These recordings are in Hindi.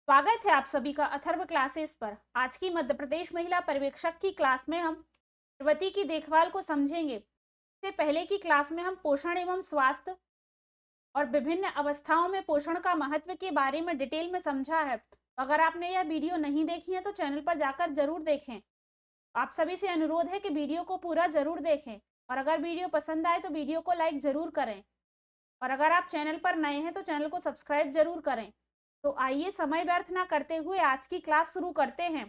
स्वागत है आप सभी का अथर्व क्लासेस पर। आज की मध्य प्रदेश महिला पर्यवेक्षक की क्लास में हम गर्भवती की देखभाल को समझेंगे। इससे पहले की क्लास में हम पोषण एवं स्वास्थ्य और विभिन्न अवस्थाओं में पोषण का महत्व के बारे में डिटेल में समझा है। अगर आपने यह वीडियो नहीं देखी है तो चैनल पर जाकर जरूर देखें। आप सभी से अनुरोध है कि वीडियो को पूरा जरूर देखें और अगर वीडियो पसंद आए तो वीडियो को लाइक जरूर करें और अगर आप चैनल पर नए हैं तो चैनल को सब्सक्राइब जरूर करें। तो आइए समय व्यर्थ ना करते हुए आज की क्लास शुरू करते हैं।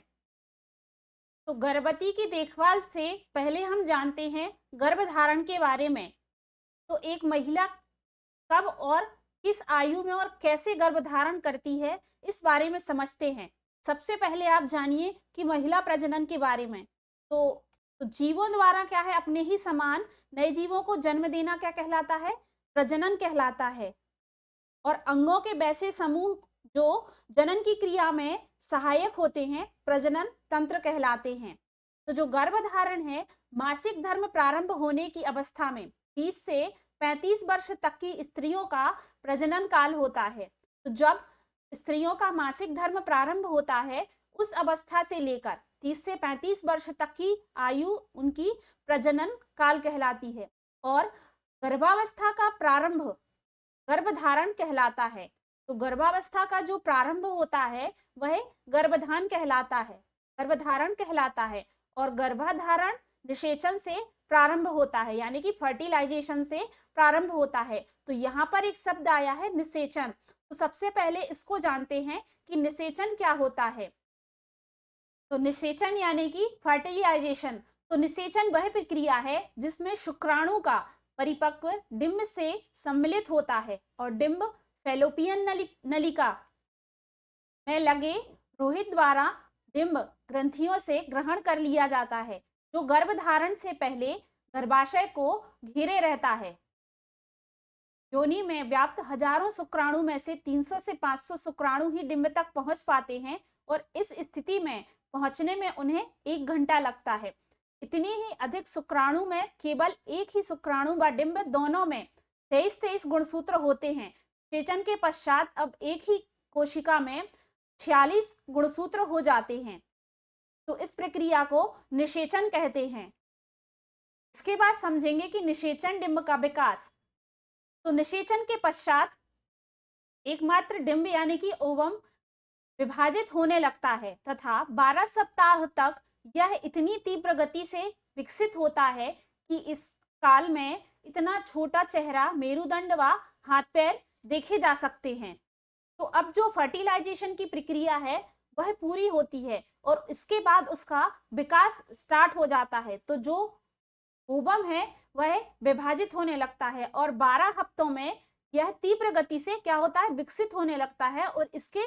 तो गर्भवती की देखभाल से पहले हम जानते हैं गर्भधारण के बारे में। तो एक महिला कब और किस आयु में और कैसे गर्भधारण करती है, इस बारे में समझते हैं। सबसे पहले आप जानिए कि महिला प्रजनन के बारे में। तो जीवों द्वारा क्या है, अपने ही समान नए जीवों को जन्म देना क्या कहलाता है, प्रजनन कहलाता है। और अंगों के वैसे समूह जो जनन की क्रिया में सहायक होते हैं, प्रजनन तंत्र कहलाते हैं। तो जो गर्भधारण है, मासिक धर्म प्रारंभ होने की अवस्था में 30 से 35 वर्ष तक की स्त्रियों का प्रजनन काल होता है। तो जब स्त्रियों का मासिक धर्म प्रारंभ होता है, उस अवस्था से लेकर 30 से 35 वर्ष तक की आयु उनकी प्रजनन काल कहलाती है। और गर्भावस्था का प्रारंभ गर्भधारण कहलाता है। तो गर्भावस्था का जो प्रारंभ होता है वह गर्भधान कहलाता है, गर्भधारण कहलाता है। और गर्भाधारण निषेचन से प्रारंभ होता है, यानी कि फर्टिलाइजेशन से प्रारंभ होता है। तो यहाँ पर एक शब्द आया है निषेचन। तो सबसे पहले इसको जानते हैं कि निषेचन क्या होता है। तो निषेचन यानी कि फर्टिलाइजेशन। तो निषेचन वह प्रक्रिया है जिसमें शुक्राणु का परिपक्व डिंब से सम्मिलित होता है और डिंब फैलोपियन नलिका में लगे रोहित द्वारा डिंब ग्रंथियों से ग्रहण कर लिया जाता है, जो गर्भधारण से पहले गर्भाशय को घेरे रहता है। योनि में व्याप्त हजारों शुक्राणु में से 300 से 500 शुक्राणु ही डिंब तक पहुंच पाते हैं और इस स्थिति में पहुंचने में उन्हें 1 घंटा लगता है। इतनी ही अधिक शुक्राणु में केवल एक ही शुक्राणु व डिंब दोनों में 23 गुणसूत्र होते हैं। सेचन के पश्चात अब एक ही कोशिका में 46 गुणसूत्र हो जाते हैं। तो इस प्रक्रिया को निषेचन कहते हैं। इसके बाद समझेंगे कि निषेचन डिंब का विकास। तो निषेचन के पश्चात एकमात्र डिंब यानी कि ओवम विभाजित होने लगता है तथा 12 सप्ताह तक यह इतनी तीव्र गति से विकसित होता है कि इस काल में इतना छोटा चेहरा, मेरुदंड व हाथ पैर देखे जा सकते हैं। तो अब जो फर्टिलाइजेशन की प्रक्रिया है वह पूरी होती है और इसके बाद उसका विकास स्टार्ट हो जाता है। तो जो ओवम है वह विभाजित होने लगता है और 12 हफ्तों में यह तीव्र गति से क्या होता है, विकसित होने लगता है और इसके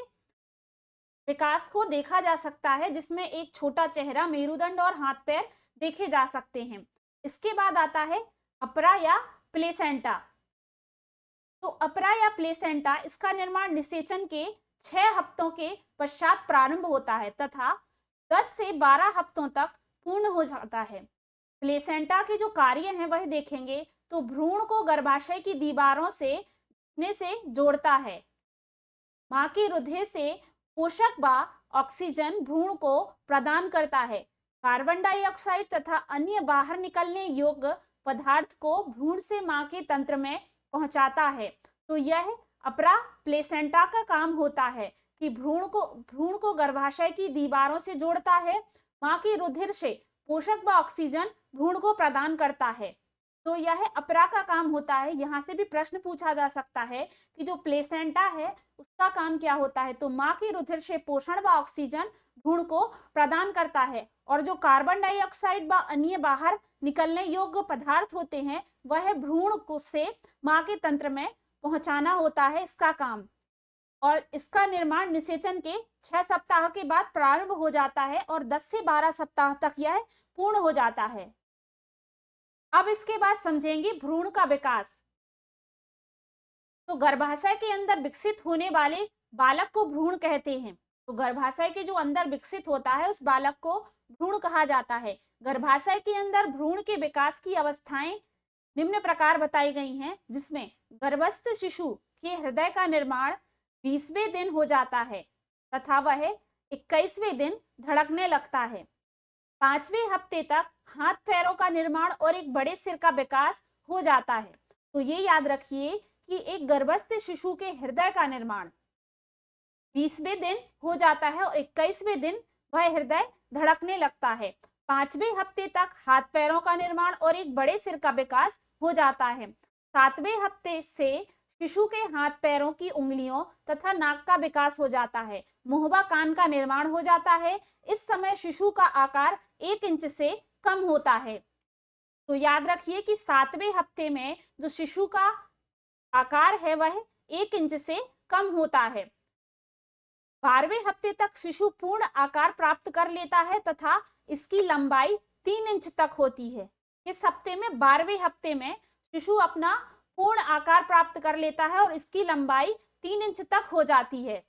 विकास को देखा जा सकता है, जिसमें एक छोटा चेहरा, मेरुदंड और हाथ पैर देखे जा सकते हैं। इसके बाद आता है अपरा या प्लेसेंटा। तो अपरा या प्लेसेंटा, इसका निर्माण निषेचन के 6 हफ्तों के पश्चात प्रारंभ होता है तथा 10 से 12 हफ्तों तक पूर्ण हो जाता है। प्लेसेंटा के जो कार्य हैं वह देखेंगे तो भ्रूण को गर्भाशय की दीवारों से जोड़ता है। मां के हृदय से पोषक व ऑक्सीजन भ्रूण को प्रदान करता है। कार्बन डाइऑक्साइड तथा अन्य बाहर निकलने योग्य पदार्थ को भ्रूण से मां के तंत्र में पहुंचाता है। तो यह अपरा प्लेसेंटा का काम होता है कि भ्रूण को गर्भाशय की दीवारों से जोड़ता है, मां के रुधिर से पोषक व ऑक्सीजन भ्रूण को प्रदान करता है। तो यह अपरा का काम होता है। यहाँ से भी प्रश्न पूछा जा सकता है कि जो प्लेसेंटा है उसका काम क्या होता है। तो मां के रुधिर से पोषण व ऑक्सीजन भ्रूण को प्रदान करता है और जो कार्बन डाइऑक्साइड व अन्य बाहर निकलने योग्य पदार्थ होते हैं वह भ्रूण को से मां के तंत्र में पहुंचाना होता है, इसका काम। और इसका निर्माण निषेचन के 6 सप्ताह के बाद प्रारंभ हो जाता है और 10 से 12 सप्ताह तक यह पूर्ण हो जाता है। अब इसके बाद समझेंगे भ्रूण का विकास। तो गर्भाशय के अंदर विकसित होने वाले बालक को भ्रूण कहते हैं। तो गर्भाशय के जो अंदर विकसित होता है उस बालक को भ्रूण कहा जाता है। गर्भाशय के अंदर भ्रूण के विकास की अवस्थाएं निम्न प्रकार बताई गई हैं, जिसमें गर्भस्थ शिशु के हृदय का निर्माण 20वें दिन हो जाता है। तथा वह 21वें दिन धड़कने लगता है। 5वें हफ्ते तक हाथ पैरों का निर्माण और एक बड़े सिर का विकास हो जाता है। तो ये याद रखिए कि एक गर्भस्थ शिशु के हृदय का निर्माण 20वें दिन हो जाता है और 21वें दिन वह हृदय धड़कने लगता है। 5वें हफ्ते तक हाथ पैरों का निर्माण और एक बड़े सिर का विकास हो जाता है। 7वें हफ्ते से शिशु के हाथ पैरों की उंगलियों तथा नाक का विकास हो जाता है। मुहबा कान का निर्माण हो जाता है। इस समय शिशु का आकार 1 इंच से कम होता है। तो याद रखिए कि 7वें हफ्ते में जो शिशु का आकार है वह 1 इंच से कम होता है। 12वें हफ्ते तक शिशु पूर्ण आकार प्राप्त कर लेता है तथा इसकी लंबाई 3 इंच तक होती है। इस हफ्ते में 12वें हफ्ते में शिशु अपना पूर्ण आकार प्राप्त कर लेता है और इसकी लंबाई 3 इंच तक हो जाती है।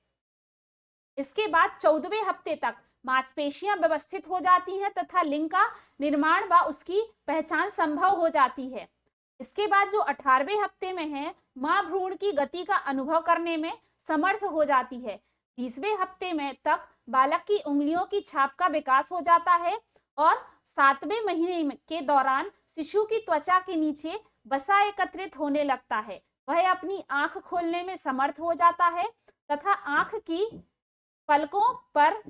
इसके बाद 14वें हफ्ते तक मांसपेशियां व्यवस्थित हो जाती हैं तथा लिंग का निर्माण व उसकी पहचान संभव हो जाती है। इसके बाद जो 18वें हफ्ते में है, मां भ्रूण की गति का अनुभव करने में समर्थ हो जाती है। 20वें हफ्ते में तक बालक की उंगलियों की छाप का विकास हो जाता है और 7वें महीने के दौरान शिशु की त्वचा के नीचे वसा एकत्रित होने लगता है। वह अपनी आंख खोलने में समर्थ हो जाता है तथा आंख की पलकों पर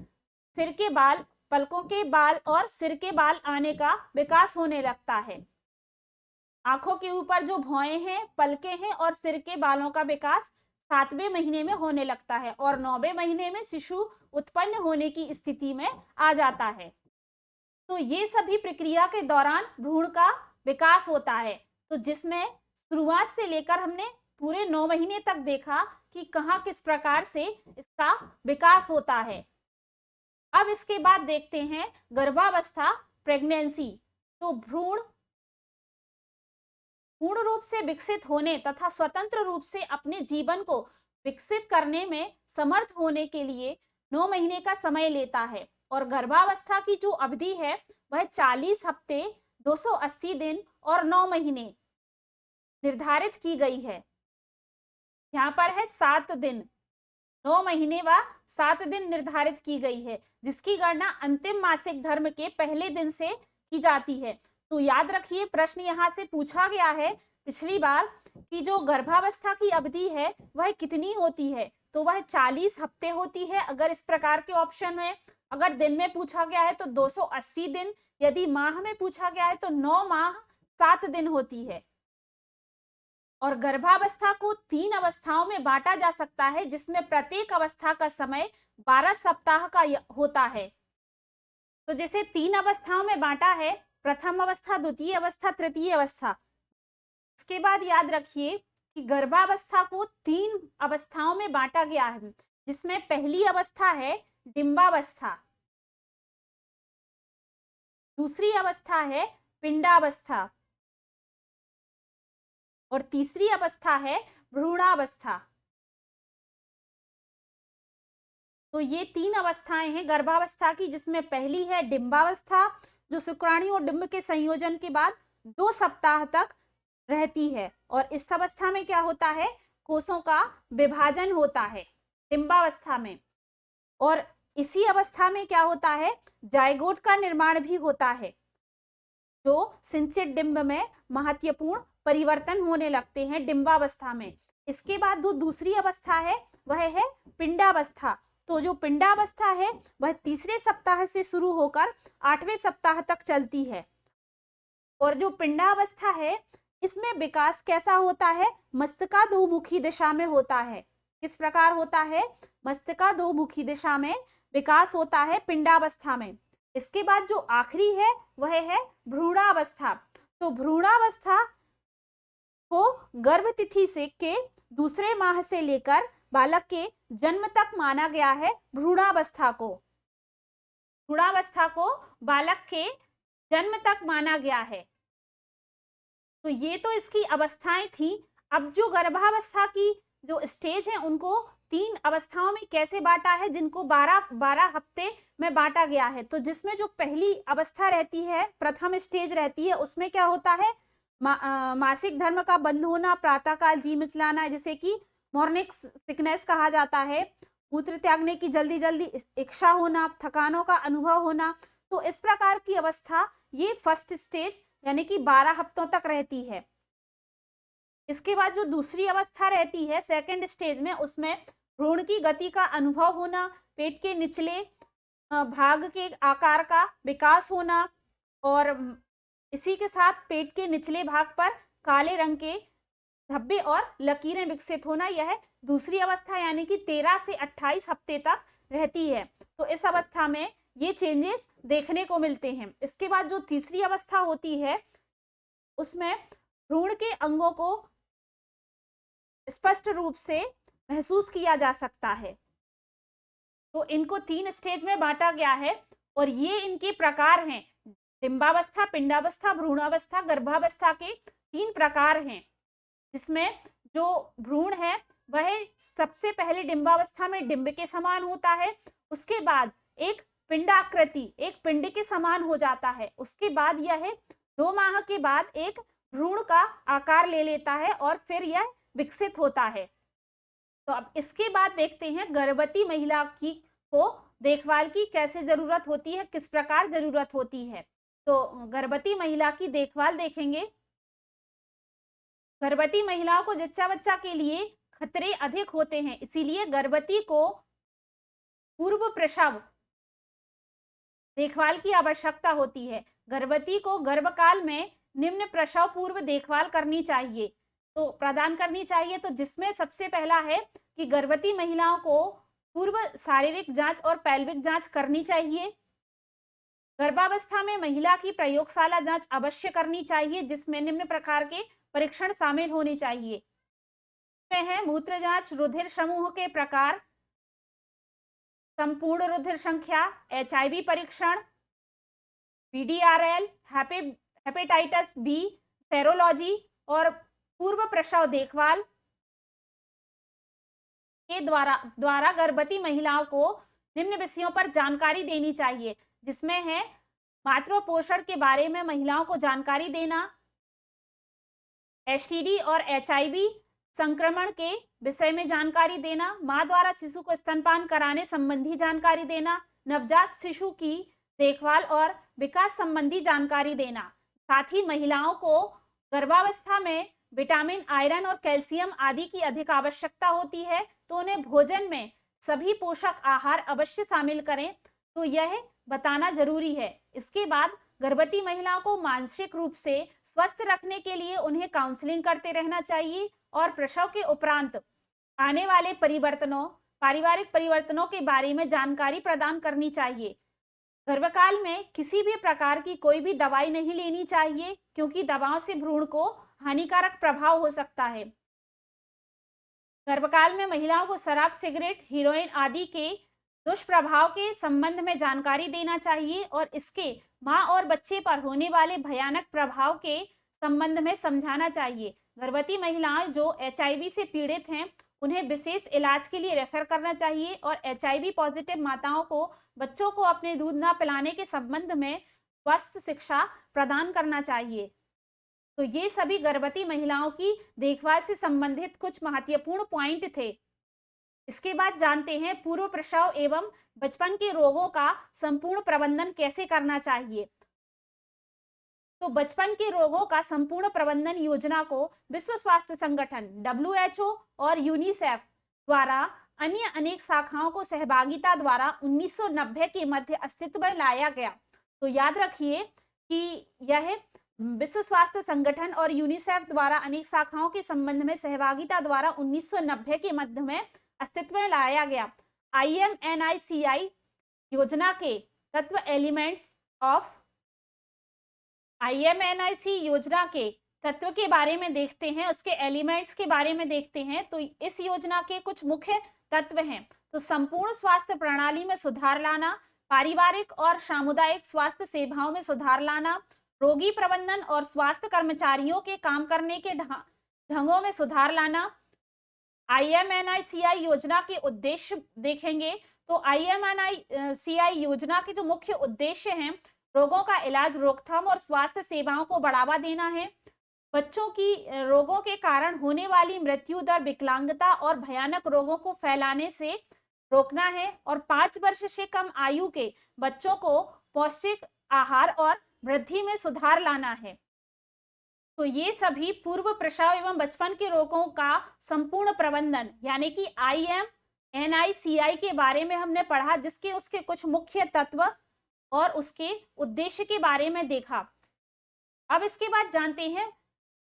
पलकों के बाल और सिर के बाल आने का विकास होने लगता है। आंखों के ऊपर जो भौहें हैं, पलकें हैं और सिर के बालों का विकास 7वें महीने में होने लगता है और 9वें महीने में शिशु उत्पन्न होने की स्थिति में आ जाता है। तो ये सभी प्रक्रिया के दौरान भ्रूण का विकास होता है। तो जिसमें शुरुआत से लेकर हमने पूरे 9 महीने तक देखा कि कहाँ किस प्रकार से इसका विकास होता है। अब इसके बाद देखते हैं गर्भावस्था, प्रेगनेंसी। तो भ्रूण पूर्ण रूप से विकसित होने तथा स्वतंत्र रूप से अपने जीवन को विकसित करने में समर्थ होने के लिए 9 महीने का समय लेता है और गर्भावस्था की जो अवधि है वह 40 हफ्ते, 280 दिन और 9 महीने निर्धारित की गई है। यहाँ पर है 7 दिन, 9 महीने व 7 दिन निर्धारित की गई है, जिसकी गणना अंतिम मासिक धर्म के पहले दिन से की जाती है। तो याद रखिए, प्रश्न यहाँ से पूछा गया है पिछली बार कि जो गर्भावस्था की अवधि है वह कितनी होती है, तो वह 40 हफ्ते होती है अगर इस प्रकार के ऑप्शन में। अगर दिन में पूछा गया है तो 280 दिन, यदि माह में पूछा गया है तो 9 माह 7 दिन होती है। और गर्भावस्था को 3 अवस्थाओं में बांटा जा सकता है, जिसमें प्रत्येक अवस्था का समय 12 सप्ताह का होता है। तो जैसे 3 अवस्थाओं में बांटा है, प्रथम अवस्था, द्वितीय अवस्था, तृतीय अवस्था। इसके बाद याद रखिए कि गर्भावस्था को 3 अवस्थाओं में बांटा गया है, जिसमें पहली अवस्था है डिंबावस्था, दूसरी अवस्था है पिंडावस्था और तीसरी अवस्था है भ्रूणावस्था। तो ये 3 अवस्थाएं हैं गर्भावस्था की, जिसमें पहली है डिंबावस्था, जो शुक्राणु और डिंब के संयोजन के बाद 2 सप्ताह तक रहती है। और इस अवस्था में क्या होता है, कोषों का विभाजन होता है डिंबावस्था में। और इसी अवस्था में क्या होता है, जायगोट का निर्माण भी होता है, जो सिंचित डिंब में महत्वपूर्ण परिवर्तन होने लगते हैं डिंबावस्था में। इसके बाद जो दूसरी अवस्था है वह है पिंडावस्था। तो जो पिंडावस्था है वह तीसरे सप्ताह से शुरू होकर 8वें सप्ताह तक चलती है। और जो पिंडावस्था है इसमें विकास कैसा होता है, मस्तकाधोमुखी दिशा में होता है। किस प्रकार होता है, मस्तकाधोमुखी दिशा में विकास होता है पिंडावस्था में। इसके बाद जो आखिरी है वह है भ्रूणावस्था। तो भ्रूणावस्था को गर्भ तिथि से के दूसरे माह से लेकर बालक के जन्म तक माना गया है। भ्रूणावस्था को बालक के जन्म तक माना गया है। तो ये तो इसकी अवस्थाएं थी। अब जो गर्भावस्था की जो स्टेज है उनको 3 अवस्थाओं में कैसे बांटा है, जिनको 12 हफ्ते में बांटा गया है। तो जिसमें जो पहली अवस्था रहती है, प्रथम स्टेज रहती है, उसमें क्या होता है, मासिक धर्म का बंद होना, प्रातःकाल जी मिचलाना, जिसे कि मॉर्निंग सिकनेस कहा जाता है। मूत्र त्यागने की जल्दी जल्दी इच्छा होना, थकानों का अनुभव होना। तो इस प्रकार की अवस्था ये फर्स्ट स्टेज यानी कि 12 हफ्तों तक रहती है। इसके बाद जो दूसरी अवस्था रहती है सेकंड स्टेज में, उसमें भ्रूण की गति का अनुभव होना, पेट के निचले भाग के आकार का विकास होना और इसी के साथ पेट के निचले भाग पर काले रंग के धब्बे और लकीरें विकसित होना, यह दूसरी अवस्था यानी कि 13 से 28 हफ्ते तक रहती है। तो इस अवस्था में ये चेंजेस देखने को मिलते हैं। इसके बाद जो तीसरी अवस्था होती है उसमें भ्रूण के अंगों को स्पष्ट रूप से महसूस किया जा सकता है। तो इनको 3 स्टेज में बांटा गया है और ये इनके प्रकार हैं। डिंबावस्था, पिंडावस्था, भ्रूणावस्था, गर्भावस्था के 3 प्रकार हैं, जिसमें जो भ्रूण है वह सबसे पहले डिंबावस्था में डिंब के समान होता है, उसके बाद एक पिंडाकृति, एक पिंड के समान हो जाता है, उसके बाद यह 2 माह के बाद एक भ्रूण का आकार ले लेता है और फिर यह विकसित होता है। तो अब इसके बाद देखते हैं गर्भवती महिला की को देखभाल की कैसे जरूरत होती है, किस प्रकार जरूरत होती है। तो गर्भवती महिला की देखभाल देखेंगे। गर्भवती महिलाओं को जच्चा बच्चा के लिए खतरे अधिक होते हैं, इसीलिए गर्भवती को पूर्व प्रसव देखभाल की आवश्यकता होती है। गर्भवती को गर्भकाल में निम्न प्रसव पूर्व देखभाल करनी चाहिए, तो प्रदान करनी चाहिए। तो जिसमें सबसे पहला है कि गर्भवती महिलाओं को पूर्व शारीरिक जांच और पैल्विक जांच करनी चाहिए। गर्भावस्था में महिला की प्रयोगशाला जांच अवश्य करनी चाहिए, जिसमें निम्न प्रकार के परीक्षण शामिल होने चाहिए। में है मूत्र जांच, रुधिर समूह के प्रकार, संपूर्ण रुधिर संख्या, HIV परीक्षण, VDRL, हेपेटाइटिस बी, सेरोलॉजी और पूर्व प्रसव देखभाल के द्वारा गर्भवती महिलाओं को निम्न विषयों पर जानकारी देनी चाहिए, जिसमें है मातृ पोषण के बारे में महिलाओं को जानकारी देना, STD और HIV संक्रमण के विषय में जानकारी देना, मां द्वारा शिशु को स्तनपान कराने संबंधी जानकारी देना, नवजात शिशु की देखभाल और विकास संबंधी जानकारी देना। साथ ही महिलाओं को गर्भावस्था में विटामिन, आयरन और कैल्शियम आदि की अधिक आवश्यकता होती है, तो उन्हें भोजन में सभी पोषक आहार अवश्य शामिल करें, तो यह बताना जरूरी है। इसके बाद गर्भवती महिलाओं को मानसिक रूप से स्वस्थ रखने के लिए उन्हें काउंसलिंग करते रहना चाहिए और प्रसव के उपरांत आने वाले परिवर्तनों, पारिवारिक परिवर्तनों के बारे में जानकारी प्रदान करनी चाहिए। गर्भकाल में किसी भी प्रकार की कोई भी दवाई नहीं लेनी चाहिए, क्योंकि दवाओं से भ्रूण को हानिकारक प्रभाव हो सकता है। गर्भकाल में महिलाओं को शराब, सिगरेट, हेरोइन आदि के दुष्प्रभाव के संबंध में जानकारी देना चाहिए और इसके मां और बच्चे पर होने वाले भयानक प्रभाव के संबंध में समझाना चाहिए। गर्भवती महिलाएं जो HIV से पीड़ित हैं, उन्हें विशेष इलाज के लिए रेफर करना चाहिए और HIV पॉजिटिव माताओं को बच्चों को अपने दूध न पिलाने के संबंध में स्वास्थ्य शिक्षा प्रदान करना चाहिए। तो ये सभी गर्भवती महिलाओं की देखभाल से संबंधित कुछ महत्वपूर्ण पॉइंट थे। इसके बाद जानते हैं पूर्व प्रसव एवं बचपन के रोगों का संपूर्ण प्रबंधन कैसे करना चाहिए। तो बचपन के रोगों का संपूर्ण प्रबंधन योजना को विश्व स्वास्थ्य संगठन WHO और यूनिसेफ द्वारा अन्य अनेक शाखाओं को सहभागिता द्वारा 1990 के मध्य अस्तित्व में लाया गया। तो याद रखिए कि यह विश्व स्वास्थ्य संगठन और यूनिसेफ द्वारा अनेक शाखाओं के संबंध में सहभागिता द्वारा 1990 के मध्य में अस्तित्व में लाया गया। IMNICI योजना के तत्व एलिमेंट्स ऑफ IMNIC योजना के तत्व के बारे में देखते हैं, उसके एलिमेंट्स के बारे में देखते हैं। तो इस योजना के कुछ मुख्य तत्व हैं। तो संपूर्ण स्वास्थ्य प्रणाली में सुधार लाना, पारिवारिक और सामुदायिक स्वास्थ्य सेवाओं में सुधार लाना, रोगी प्रबंधन और स्वास्थ्य कर्मचारियों के काम करने के ढंगों में सुधार लाना। IMNICI योजना के उद्देश्य देखेंगे तो IMNICI योजना के जो मुख्य उद्देश्य हैं, रोगों का इलाज, रोकथाम और स्वास्थ्य सेवाओं को बढ़ावा देना है। बच्चों की रोगों के कारण होने वाली मृत्यु दर, विकलांगता और भयानक रोगों को फैलाने से रोकना है और 5 वर्ष से कम आयु के बच्चों को पौष्टिक आहार और वृद्धि में सुधार लाना है। तो ये सभी पूर्व प्रसव एवं बचपन के रोगों का संपूर्ण प्रबंधन यानी कि IMNICI के बारे में हमने पढ़ा, जिसके उसके कुछ मुख्य तत्व और उसके उद्देश्य के बारे में देखा। अब इसके बाद जानते हैं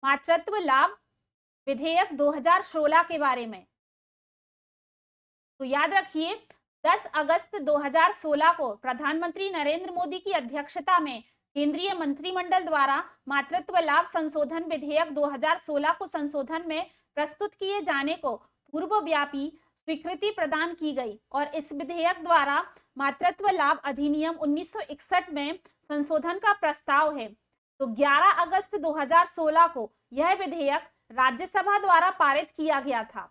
मातृत्व लाभ विधेयक 2016 के बारे में। तो याद रखिए 10 अगस्त 2016 को प्रधानमंत्री नरेंद्र मोदी की अध्यक्षता में केंद्रीय मंत्रिमंडल द्वारा मातृत्व लाभ संशोधन विधेयक 2016 को संशोधन में प्रस्तुत किए जाने को पूर्वव्यापी स्वीकृति प्रदान की गई और इस विधेयक द्वारा मातृत्व लाभ अधिनियम 1961 में संशोधन का प्रस्ताव है। तो 11 अगस्त 2016 को यह विधेयक राज्यसभा द्वारा पारित किया गया था।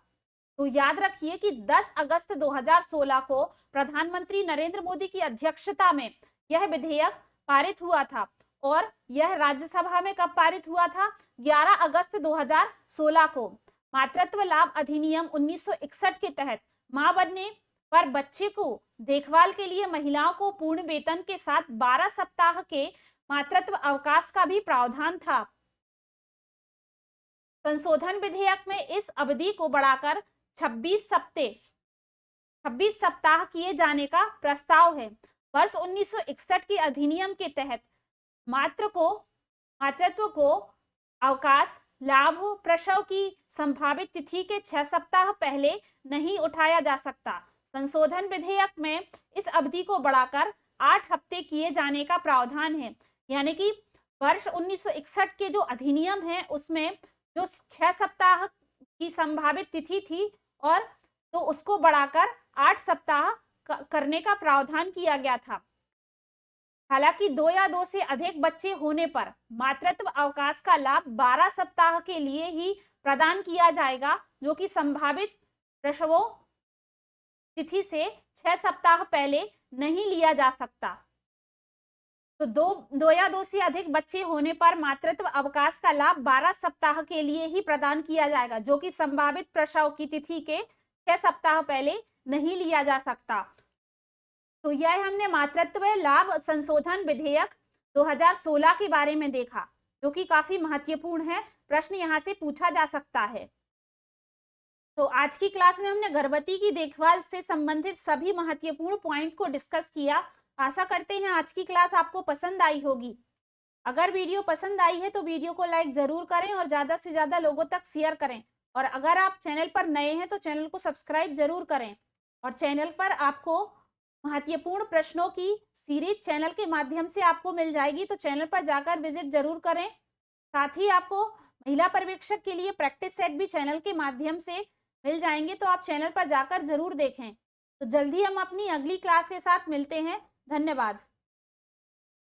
तो याद रखिए कि 10 अगस्त 2016 को प्रधानमंत्री नरेंद्र मोदी की अध्यक्षता में यह विधेयक पारित हुआ था और यह राज्यसभा में कब पारित हुआ था? 11 अगस्त 2016 को। मातृत्व लाभ अधिनियम 1961 के तहत मां बनने पर बच्चे को देखभाल के लिए महिलाओं को पूर्ण वेतन के साथ 12 सप्ताह के मातृत्व अवकाश का भी प्रावधान था। संशोधन विधेयक में इस अवधि को बढ़ाकर 26 सप्ताह किए जाने का प्रस्ताव है। वर्ष 1961 के अधिनियम के तहत मातृत्व को अवकाश लाभ प्रसव की संभावित तिथि के 6 सप्ताह पहले नहीं उठाया जा सकता। संशोधन विधेयक में इस अवधि को बढ़ाकर 8 हफ्ते किए जाने का प्रावधान है। यानी कि वर्ष 1961 के जो अधिनियम है उसमें जो 6 सप्ताह की संभावित तिथि थी और तो उसको बढ़ाकर 8 सप्ताह करने का प्रावधान किया गया था। हालांकि 2 या 2 से अधिक बच्चे होने पर मातृत्व अवकाश का लाभ 12 सप्ताह के लिए ही प्रदान किया जाएगा, जो कि संभावित प्रसवों तिथि से 6 सप्ताह पहले नहीं लिया जा सकता। तो 2 या 2 से अधिक बच्चे होने पर मातृत्व अवकाश का लाभ 12 सप्ताह के लिए ही प्रदान किया जाएगा, जो कि संभावित प्रसव की तिथि के 6 सप्ताह पहले नहीं लिया जा सकता। तो यह हमने मातृत्व लाभ संशोधन विधेयक 2016 के बारे में देखा, जो कि काफी महत्वपूर्ण है, प्रश्न यहाँ से पूछा जा सकता है। तो आज की क्लास में हमने गर्भवती की देखभाल से संबंधित सभी महत्वपूर्ण पॉइंट को डिस्कस किया। आशा करते हैं आज की क्लास आपको पसंद आई होगी। अगर वीडियो पसंद आई है तो वीडियो को लाइक जरूर करें और ज्यादा से ज्यादा लोगों तक शेयर करें। और अगर आप चैनल पर नए हैं तो चैनल को सब्सक्राइब जरूर करें। और चैनल पर आपको महत्वपूर्ण प्रश्नों की सीरीज चैनल के माध्यम से आपको मिल जाएगी, तो चैनल पर जाकर विजिट जरूर करें। साथ ही आपको महिला पर्यवेक्षक के लिए प्रैक्टिस सेट भी चैनल के माध्यम से मिल जाएंगे, तो आप चैनल पर जाकर जरूर देखें। तो जल्दी हम अपनी अगली क्लास के साथ मिलते हैं। धन्यवाद।